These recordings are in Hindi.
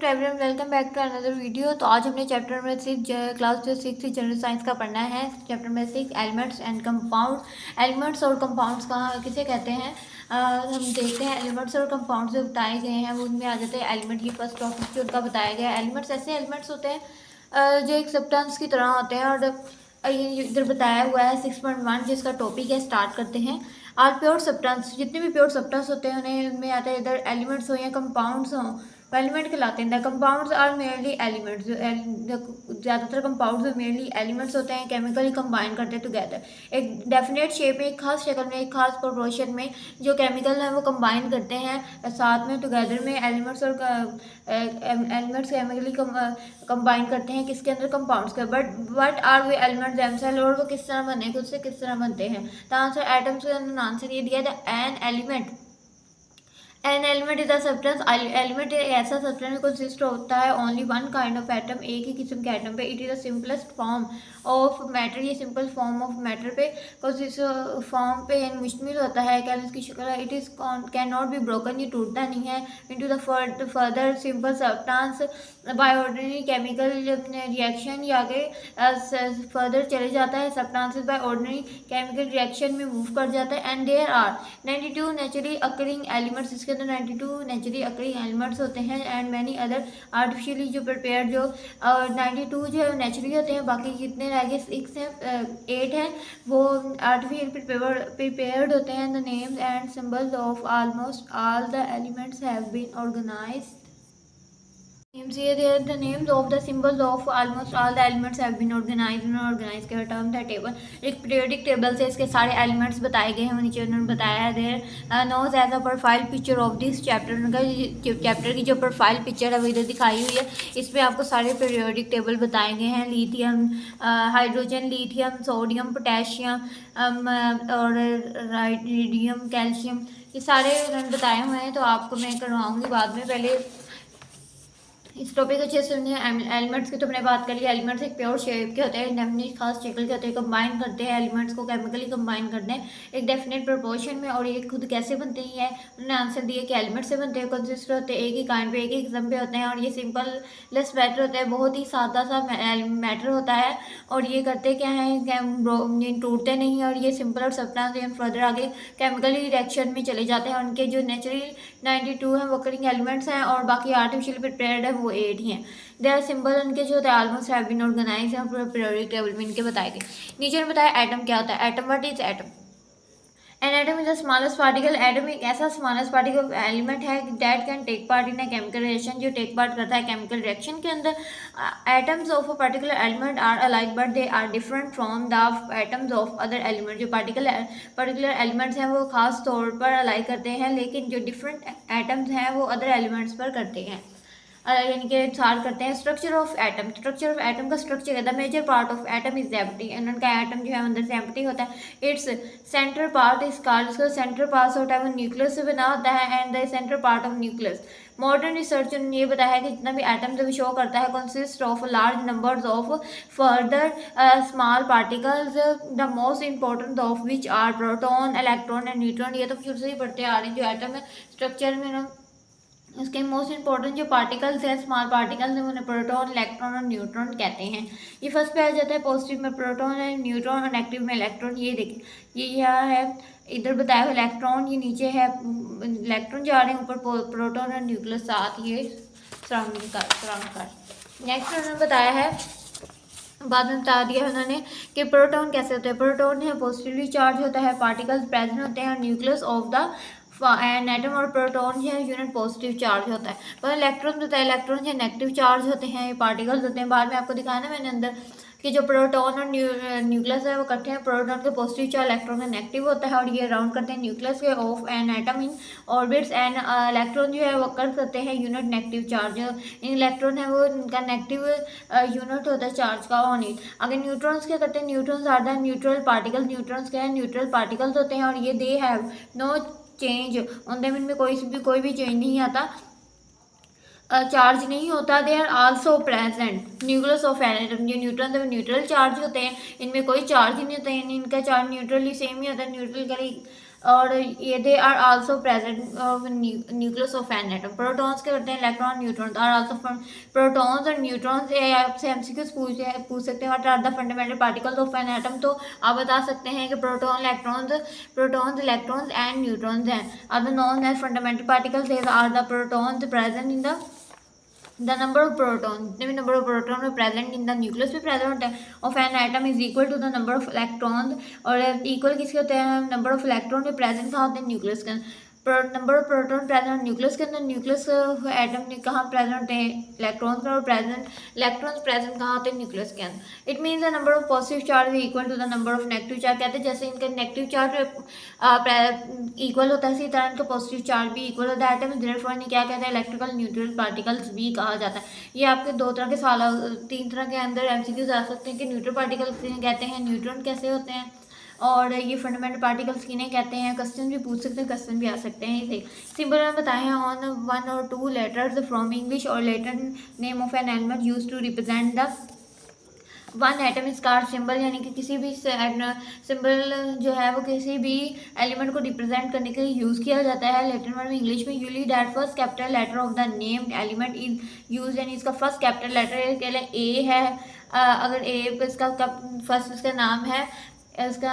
To everyone, welcome back to another video. तो आज हमने चैप्टर नंबर 6 क्लास जो 6 जनरल साइंस का पढ़ना है। Chapter number 6 elements and compound. Elements और कंपाउंड्स कहाँ किसे कहते हैं, हम देखते हैं। एलिमेंट्स और कंपाउंड्स जो बताए गए हैं वो उनमें आ जाते हैं एलिमेंट। ये फर्स्ट टॉपिक जो उनका बताया गया है। एलिमेंट्स ऐसे एलिमेंट्स होते हैं जो एक सब्सटेंस की तरह होते हैं। और ये इधर बताया हुआ है 6.1 जिसका टॉपिक है। स्टार्ट करते हैं। आर प्योर सब्सटेंस, जितने भी प्योर सब्सटेंस होते हैं उन्हें उनमें आता है इधर एलिमेंट्स हो या कंपाउंड्स हों, एलिमेंट कहलाते हैं। कंपाउंड्स आर मेयरली एलिमेंट्स, ज़्यादातर कंपाउंड्स में मेयरली एलिमेंट्स होते हैं, केमिकली कंबाइन करते हैं टुगेदर एक डेफिनेट शेप में, एक खास शक्ल में, एक खास प्रोपोर्शन में जो केमिकल है वो कंबाइन करते हैं साथ में टुगेदर में। एलिमेंट्स और एलिमेंट्स केमिकली कंबाइन करते हैं किसके अंदर, कंपाउंड्स के। But what are they elements themselves, और वो किस तरह बने, खुद से किस तरह बनते हैं। तो आंसर एटम्स के अंदर आंसर ये दिया था an element. An element is a substance. Element ऐसा सब्सटेंस कंसिस्ट होता है only one kind of atom, एक ही किस्म के एटम पे। It is the simplest form of matter, ये सिंपल फॉर्म ऑफ मैटर पे कंसिस्ट फॉर्म पे मुश्तमिल होता है। क्या इसकी शक्ल है, it is can not be broken, ये टूटता नहीं है। Into the further simple substance by ordinary chemical reaction, या आगे फर्दर चले जाता है substances by ordinary chemical reaction में मूव कर जाता है। And there are 92 naturally occurring elements, इसके अंदर 92 नेचुरली अकरिंग एलिमेंट्स होते हैं। एंड मैनी अदर आर्टिफिशियली जो प्रिपेयर जो 92 जो है नेचुरली होते हैं, बाकी जितने रह गए 6 हैं 8 हैं वो आर्टिफिशियल प्रिपेयर्ड होते हैं। The names and symbols of almost all the elements have been organized. The names of the symbols of almost all the elements have been organized in organized के term the table। एक periodic table से इसके सारे elements बताए गए हैं, वो नीचे उन्होंने बताया है। there knows as a profile picture of this chapter, उनका चैप्टर की जो प्रोफाइल पिक्चर है वो इधर दिखाई हुई है। इसमें आपको सारे periodic table बताए गए हैं। Lithium, hydrogen, lithium, sodium, potassium और रेडियम, कैल्शियम, ये सारे उन्होंने बताए हुए हैं। तो आपको मैं करवाऊँगी बाद में, पहले इस टॉपिक अच्छे से समझे। एलिमेंट्स की तो मैंने बात कर ली। एलिमेंट्स एक प्योर शेप के होते हैं, डेफिनेट खास शक्ल के होते हैं, कंबाइन करते हैं एलिमेंट्स को, केमिकली कंबाइन करते हैं एक डेफिनेट प्रोपोर्शन में। और ये खुद कैसे बनते हैं, उन्होंने आंसर दिया कि एलिमेंट से बनते हैं, कंसिस्ट होते हैं एक ही काइंड पे, एक ही किस्म पे होते हैं। और ये सिंपल लेस मैटर होता है, बहुत ही सादा सा मैटर होता है। और ये करते क्या है, ये टूटते नहीं, और ये सिंपल और सब्सटेंस फर्दर आगे केमिकली रिएक्शन में चले जाते हैं। उनके जो नेचुरली 92 हैं वो अकरिंग एलिमेंट्स हैं, और बाकी आर्टिफिशियल प्रिपेयर्ड है वो 8 ही हैं। देयर सिंबल उनके जो होते हैं ऑलमोस्ट हैव बीन ऑर्गेनाइज्ड हैं पीरियोडिक टेबल में इनके बताए गए। नीचे ने बताया एटम क्या होता है। Atom, what is atom. An atom is the smallest particle. Atom एक ऐसा स्मॉलेस्ट पार्टिकल एलिमेंट है that can take part in a chemical reaction, जो टेक पार्ट करता है केमिकल रिएक्शन के अंदर। Atoms of a particular element are alike but they are different from the atoms of other element. जो पर्टिकुलर एलिमेंट्स हैं वो खास तौर पर अलाइक करते हैं, लेकिन जो डिफरेंट एटम्स हैं वो अदर एलिमेंट्स पर करते हैं, यानी कि सार करते हैं। Structure of atom, structure of atom का स्ट्रक्चर है the major part of atom is empty. उनका एटम जो है अंदर से एम्प्टी होता है। Its centre part is called, इसका सेंटर पार्ट होता है वो न्यूक्लियस से बना होता है। And the centre part of nucleus, modern research ने ये बताया है कि जितना भी एटम जो शो करता है consist of large numbers of further small particles, the most important of which are proton, electron and neutron. ये तो शुरू से ही पढ़ते आ रहे हैं। जो एटम है स्ट्रक्चर में ना, इसके मोस्ट इंपॉर्टेंट जो पार्टिकल्स हैं, स्मॉल पार्टिकल्स हैं, उन्हें प्रोटॉन, इलेक्ट्रॉन और न्यूट्रॉन कहते हैं। ये फर्स्ट पे आ जाता है पॉजिटिव में प्रोटॉन है, न्यूट्रॉन, और नेगेटिव में इलेक्ट्रॉन। ये देखिए ये यहाँ है इधर बताया हुआ इलेक्ट्रॉन, ये नीचे है इलेक्ट्रॉन जा रहे हैं, ऊपर प्रोटॉन और न्यूक्लियस साथ ये सराउंड कर। नेक्स्ट उन्होंने बताया है, बाद में बता दिया उन्होंने कि प्रोटॉन कैसे होते हैं। प्रोटॉन है पॉजिटिवली चार्ज होता है, पार्टिकल्स प्रेजेंट होते हैं, और न्यूक्लियस ऑफ द एटम और प्रोटॉन है यूनिट पॉजिटिव चार्ज होता है। पर इलेक्ट्रॉन होता है, इलेक्ट्रॉन है नेगेटिव चार्ज होते हैं, पार्टिकल्स होते हैं। बाद में आपको दिखाया ना मैंने अंदर कि जो प्रोटॉन और न्यूक्लियस है वो इकट्ठे हैं। प्रोटॉन के पॉजिटिव चार्ज, इलेक्ट्रॉन का नेगेटिव होता है, और ये राउंड करते हैं न्यूक्लियस के of an atom in orbits. And electron जो है वो कर सकते हैं यूनिट नेगेटिव चार्ज। इन इलेक्ट्रॉन है वो इनका नेगेटिव यूनिट होता है चार्ज का ऑन इट। अगर न्यूट्रॉन्स क्या करते हैं, neutrons are the neutral particles. Neutrons क्या है, न्यूट्रल पार्टिकल्स होते हैं, और ये they have no change on them, इनमें कोई भी चेंज नहीं आता, चार्ज नहीं होता। They are also present nucleus of atom. जो न्यूट्रॉन है न्यूट्रल चार्ज होते हैं, इनमें कोई चार्ज ही नहीं होता है, इनका चार्ज न्यूट्रली सेम ही होता है। न्यूट्रल और ये they are also present nucleus of an atom. Protons क्या करते हैं, electron neutron are also protons और न्यूट्रॉन्स। ये आपसे एमसीक्यूज पूछ सकते हैं, what are the fundamental particles of an atom. तो आप बता सकते हैं कि प्रोटॉन्स इलेक्ट्रॉन्स एंड न्यूट्रॉन्स हैं are the known as fundamental particles. Are the protons present in the number of proton, जितने भी नंबर ऑफ प्रोटॉन में प्रेजेंट इन द न्यूक्लियस भी प्रेजेंट होता है of an atom is equal to the number of electron. और इक्वल किसके होते हैं, नंबर ऑफ इलेक्ट्रॉन में प्रेजेंट कहाँ होते हैं, न्यूक्लियस के number of proton present nucleus के अंदर। न्यूक्लियस एटम में कहाँ प्रेजेंट होते हैं, इलेक्ट्रॉन्स और इलेक्ट्रॉन्स प्रेजेंट कहाँ होते हैं, न्यूक्लियस के अंदर। It means the number of positive charge is equal to the number of negative charge. कहते हैं जैसे इनका नेगेटिव चार्ज इक्वल होता है, इसी तरह इनका पॉजिटिव चार्ज भी इक्वल होता है एटम। देयरफॉर इन्हें क्या कहते हैं, इलेक्ट्रिकल न्यूट्रल पार्टिकल्स भी कहा जाता है। ये आपके दो तरह के तीन तरह के अंदर एमसीक्यूज आ सकते हैं कि न्यूट्रल पार्टिकल्स किन्हें कहते हैं, न्यूट्रॉन कैसे होते हैं, और ये फंडामेंटल पार्टिकल्स किन्हें कहते हैं। क्वेश्चन भी पूछ सकते हैं, क्वेश्चन भी आ सकते हैं। इसे सिंपल में बताए हैं on 1 or 2 letters from English और letter name of an element use to represent the one atom is called symbol, यानी कि किसी भी सिंबल जो है वो किसी भी एलिमेंट को रिप्रेजेंट करने के लिए यूज़ किया जाता है। लेटर वर्ड में इंग्लिश में usually that first capital letter of the named element is use, यानी इसका फर्स्ट कैपिटल लेटर के लिए ए है। अगर ए इसका फर्स्ट इसका नाम है, इसका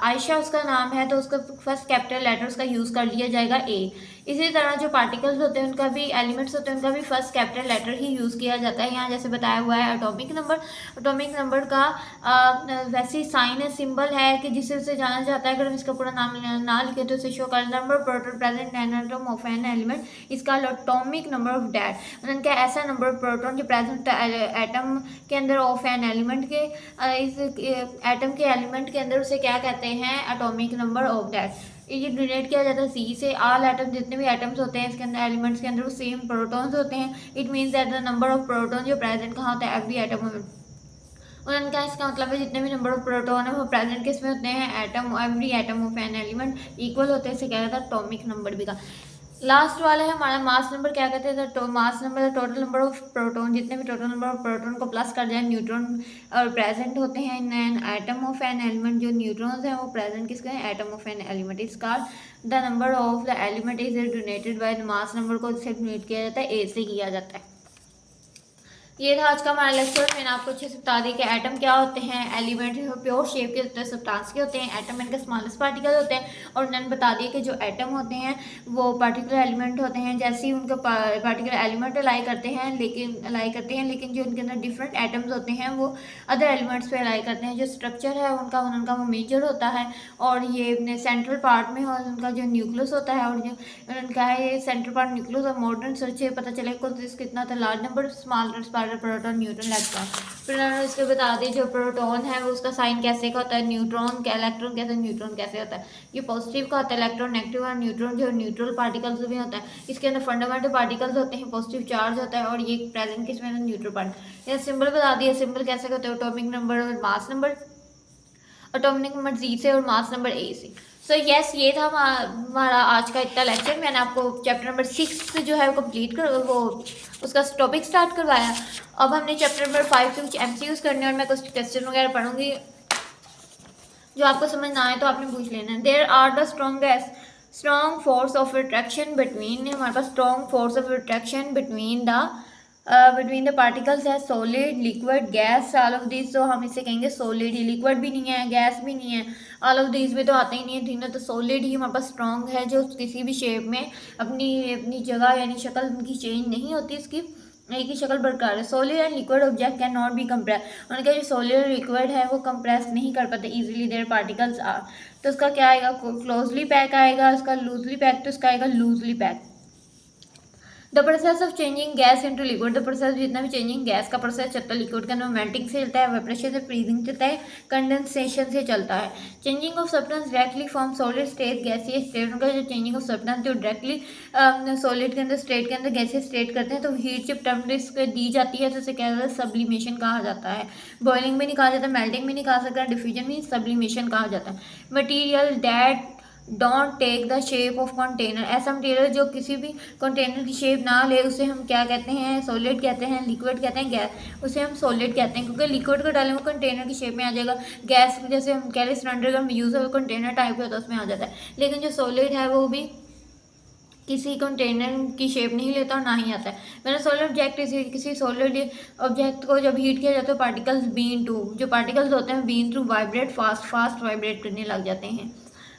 आयशा उसका नाम है, तो उसका फर्स्ट कैपिटल लेटर उसका यूज़ कर लिया जाएगा ए। इसी तरह जो पार्टिकल्स होते हैं उनका भी, एलिमेंट्स होते हैं उनका भी फर्स्ट कैपिटल लेटर ही यूज़ किया जाता है। यहाँ जैसे बताया हुआ है एटॉमिक नंबर का वैसे साइन है, सिंबल है कि जिससे उसे जाना जाता है। अगर हम इसका पूरा नाम ना लिखे तो इसे शो कर number proton present in an atom of an element इसका एटॉमिक नंबर ऑफ दैट, मतलब क्या ऐसा नंबर ऑफ प्रोटॉन जो प्रेजेंट एटम के अंदर ऑफ एन एलिमेंट के इस एटम के एलिमेंट के अंदर उसे क्या कहते हैं, एटॉमिक नंबर ऑफ दैट। ये डिनोट किया जाता है सी से। ऑल एटम, जितने भी एटम्स होते हैं इसके अंदर एलिमेंट्स के अंदर वो सेम प्रोटॉन्स होते हैं। It means that the number of proton जो प्रेजेंट कहाँ होता है, एवरी एटम में। और उनका इसका मतलब है जितने भी नंबर ऑफ प्रोटॉन है वो प्रेजेंट किस में होते हैं, atom, every atom of an element equal होते हैं। इसे क्या कहता है, एटॉमिक नंबर भी का। लास्ट वाला है हमारा मास नंबर। क्या कहते हैं, तो mass number total number of proton, जितने भी टोटल नंबर ऑफ प्रोटॉन को प्लस कर जाए न्यूट्रॉन और प्रेजेंट होते हैं in an atom of an element. जो न्यूट्रॉन्स हैं वो प्रेजेंट किसके हैं, एटम ऑफ एन एलिमेंट। इस called the number of the element is donated by the mass number को इससे डोनेट किया जाता है, ए से किया जाता है। ये था आज का हमारा लेक्चर। मैंने आपको अच्छे से बता दी कि एटम क्या होते हैं, एलिमेंट प्योर शेप के होते हैं, सब्सटेंस के होते हैं, एटम इनका स्मॉलेस्ट पार्टिकल होते हैं। और मैंने बता दिया कि जो एटम होते हैं वो पार्टिकुलर एलिमेंट होते हैं, जैसे ही उनका पार्टिकुलर एलिमेंट अलाई करते हैं लेकिन जो उनके अंदर डिफरेंट एटम्स होते हैं वो अदर एलिमेंट्स पे अलाई करते हैं। जो स्ट्रक्चर है उनका वो मेजर होता है, और ये सेंट्रल पार्ट में और उनका जो न्यूक्लियस होता है, और जो उनका है ये सेंट्रल पार्ट न्यूक्लियस। और मॉडर्न सर्च से पता चलेगा कितना था, large number, small proton, neutron, electron. फिर इसके बता दी जो प्रोटॉन है वो उसका साइन कैसे का होता है, न्यूट्रॉन क्या, इलेक्ट्रॉन कैसे, न्यूट्रॉन कैसे होता है। ये पॉजिटिव का होता है इलेक्ट्रॉन, नेगेटिव, और न्यूट्रॉन जो न्यूट्रल पार्टिकल्स भी होता है। इसके अंदर फंडामेंटल पार्टिकल्स होते हैं, पॉजिटिव चार्ज होता है, और ये प्रेजेंट किसमें, न्यूट्रल पार्ट। ये सिंबल बता दिया, सिंबल कैसे होता है, एटॉमिक नंबर और मास नंबर, एटॉमिक नंबर जी से और मास नंबर ए से। सो यस, ये था हमारा आज का इतना लेक्चर। मैंने आपको चैप्टर नंबर 6 जो है वो कंप्लीट कर वो उसका टॉपिक स्टार्ट करवाया। अब हमने चैप्टर नंबर 5 के कुछ एमसीक्यूज करने और मैं कुछ क्वेश्चन वगैरह पढ़ूंगी, जो आपको समझ ना आए तो आपने पूछ लेना है। There are the strong force of attraction between, हमारे पास strong force of attraction between the particles है solid, liquid, gas, all of this. तो हम इसे कहेंगे सॉलिड ही, लिक्विड भी नहीं है, गैस भी नहीं है, ऑल ऑफ दिस में तो आते ही नहीं है तीनों। तो सॉलिड ही हमारे पास स्ट्रॉन्ग है, जो किसी भी शेप में अपनी जगह यानी शक्ल उनकी चेंज नहीं होती, इसकी एक ही शक्ल बरकरार है। Solid and liquid object can not be compress, उनका जो सॉलिड और लिक्विड है वो कंप्रेस नहीं कर पाते इजीली, देयर पार्टिकल्स आर। तो उसका क्या आएगा, क्लोजली पैक आएगा, उसका लूजली पैक, तो इसका आएगा loosely pack. The process of changing gas into liquid, the process जितना भी चेंजिंग गैस का प्रोसेस चलता है, लिक्विड का मेल्टिंग से चलता है, वेपरेशन से फ्रीजिंग चलता है, कंडेंसेशन से चलता है। Changing of substance directly from solid state गैसीय स्टेट, उनका जो चेंजिंग ऑफ सब्सटेंस जो डायरेक्टली सॉलिड के अंदर स्टेट के अंदर गैसीय स्टेट करते हैं, तो हीट जब टेम्परेचर दी जाती है तो उसे क्या जाता है, सब्लिमेशन कहा जाता है। बॉइलिंग भी नहीं कहा जाता, मेल्टिंग भी नहीं कहा सकता, डिफ्यूजन भी सब्लिमेशन कहा जाता है। Material that don't take the shape of container, ऐसा मटेरियल जो किसी भी कंटेनर की शेप ना ले उसे हम क्या कहते हैं, सॉलिड कहते हैं, लिक्विड कहते हैं, गैस उसे हम सॉलिड कहते हैं, क्योंकि लिक्विड को डालें वो कंटेनर की शेप में आ जाएगा। गैस जैसे हम कह रहे सिलेंडर का यूज़ है कंटेनर टाइप का होता है उसमें आ जाता है, लेकिन जो सॉलिड है वो भी किसी कंटेनर की शेप नहीं लेता और ना ही आता है। मैंने सॉलिड ऑब्जेक्ट किसी सॉलिड ऑब्जेक्ट को जब हीट किया जाता है पार्टिकल्स बीन टू, जो पार्टिकल्स होते हैं been through vibrate fast vibrate करने लग जाते हैं।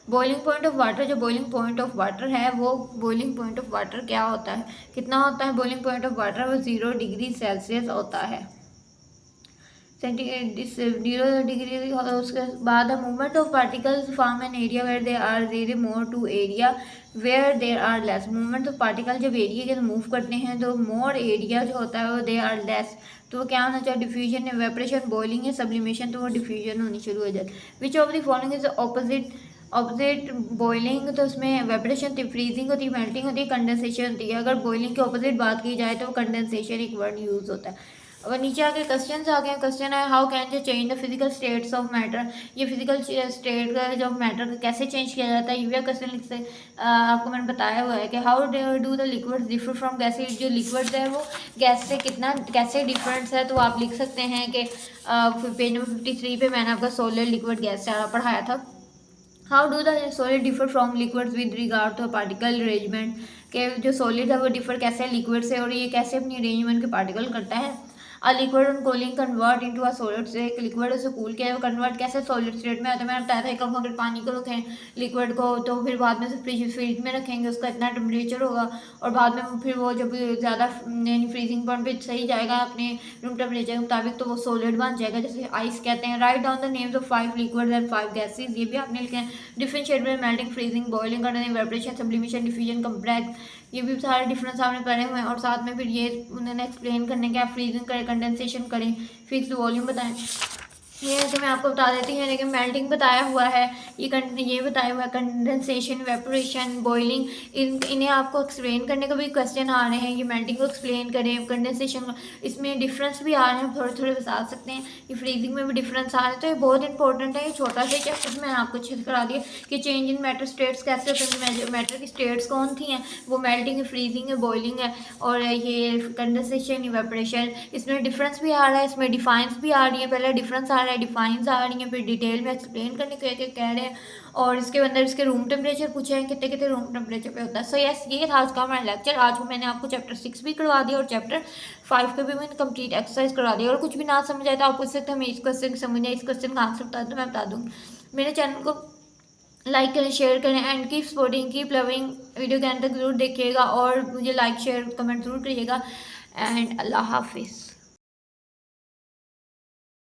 बॉइलिंग पॉइंट ऑफ वाटर, जो बॉइलिंग पॉइंट ऑफ वाटर है वो बॉइलिंग पॉइंट ऑफ वाटर क्या होता है, कितना होता है बॉइलिंग पॉइंट ऑफ वाटर, वो 0 डिग्री सेल्सियस होता है। 0 डिग्री। उसके बाद movement of particles form an area where they are very more to area where there are less. Movement of particle जब एरिया के मूव करते हैं तो मोर एरिया जो होता है वो दे आर लेस, तो वो क्या होना चाहिए, डिफ्यूजन, इवेपोरेशन, बॉइलिंग या सब्लिमेशन, तो वो डिफ्यूजन होनी शुरू हो जाती है। Which of the following is opposite boiling, तो उसमें इवेपोरेशन होती है, फ्रीजिंग होती है, मेल्टिंग होती है, कंडेंसेशन होती है। अगर बॉइलिंग के ऑपोजिट बात की जाए तो कंडेंसेशन एक वर्ड यूज होता है। और नीचे आके क्वेश्चन आ गए। क्वेश्चन है how can you change the physical states of matter, ये फिजिकल स्टेट का जो मैटर कैसे चेंज किया जाता है, ये क्वेश्चन लिख सकते। आपको मैंने बताया हुआ है कि how do the liquid differ from gases, जो लिक्विड है वो गैस से कितना कैसे डिफरेंस है, तो आप लिख सकते हैं कि पेज नंबर 53 पे मैंने आपका सॉलिड लिक्विड गैस से पढ़ाया था। How do the solid differ from liquids with regard to particle arrangement, के जो सॉलिड है वो डिफर कैसे है लिक्विड से और ये कैसे अपनी अरेंजमेंट के पार्टिकल करता है। A liquid on cooling convert into a solid, से एक लिक्विड उसे कूल किया वो कन्वर्ट कैसे सॉलिड स्टेट में आता है। मैंने बताया था कब अगर पानी को रखें लिक्विड को तो फिर बाद में से फ्रिज में रखेंगे उसका इतना टेम्परेचर होगा और बाद में फिर वो जब ज़्यादा यानी फ्रीजिंग पॉइंट पे सही जाएगा अपने रूम टेम्परेचर के मुताबिक तो वो सॉलिड बन जाएगा, जैसे आइस कहते हैं। Write down the names of 5 liquid and 5 gases, ये भी आपने लिखे हैं। डिफरेंशिएट में मेल्टिंग, फ्रीजिंग, बॉइलिंग करना, इवेपोरेशन, सब्लिमेशन, डिफ्यूजन, कंप्रेस, ये भी सारे डिफरेंस आपने पढ़े हुए हैं। और साथ में फिर ये उन्होंने एक्सप्लेन करने के आप फ्रीजिंग करें, कंडेंसेशन करें, फिक्स वॉल्यूम बताएं, ये तो मैं आपको बता देती हूँ। लेकिन मेल्टिंग बताया हुआ है, ये बताया हुआ है, कंडेंसेशन, वेपोरेशन, बॉइलिंग, इन्हें आपको एक्सप्लेन करने का भी क्वेश्चन आ रहे हैं। ये मेल्टिंग को एक्सप्लेन करें, कंडेंसेशन, इसमें डिफरेंस भी आ रहे हैं, थोड़े थोड़े बता सकते हैं। ये फ्रीजिंग में भी डिफरेंस आ रहे हैं, तो ये बहुत इंपॉर्टेंट है। ये छोटा सा चैप्टर मैंने आपको अच्छे से करा दिया कि चेंज इन मैटर स्टेट्स कैसे होते हैं, मैटर की स्टेट्स कौन सी हैं, वो मेल्टिंग है, फ्रीजिंग है, बॉइलिंग है और ये कंडेंसेशन, इवेपोरेशन। इसमें डिफरेंस भी आ रहा है, इसमें डिफाइंस भी आ रही है, पहले डिफरेंस आ रहा है, डिफाइंस आ रही हैं, फिर डिटेल में एक्सप्लेन करने के कह रहे हैं और इसके अंदर इसके रूम टेम्परेचर पूछे हैं कितने कितने रूम टेम्परेचर पे होता है। सो यस, ये था आज का हमारा लेक्चर। आज को मैंने आपको चैप्टर 6 भी करवा दिया और चैप्टर 5 पे भी मैंने कंप्लीट एक्सरसाइज करवा दिया। और कुछ भी ना समझ आए तो आप पूछ सकते हैं, हमें इस क्वेश्चन समझ आए, इस क्वेश्चन का आंसर बता दो, मैं बता दूँगी। मेरे चैनल को लाइक करें, शेयर करें and keep supporting, keep loving. Video के अंत तक जरूर देखिएगा और मुझे लाइक शेयर कमेंट जरूर करिएगा एंड अल्लाह हाफिज़।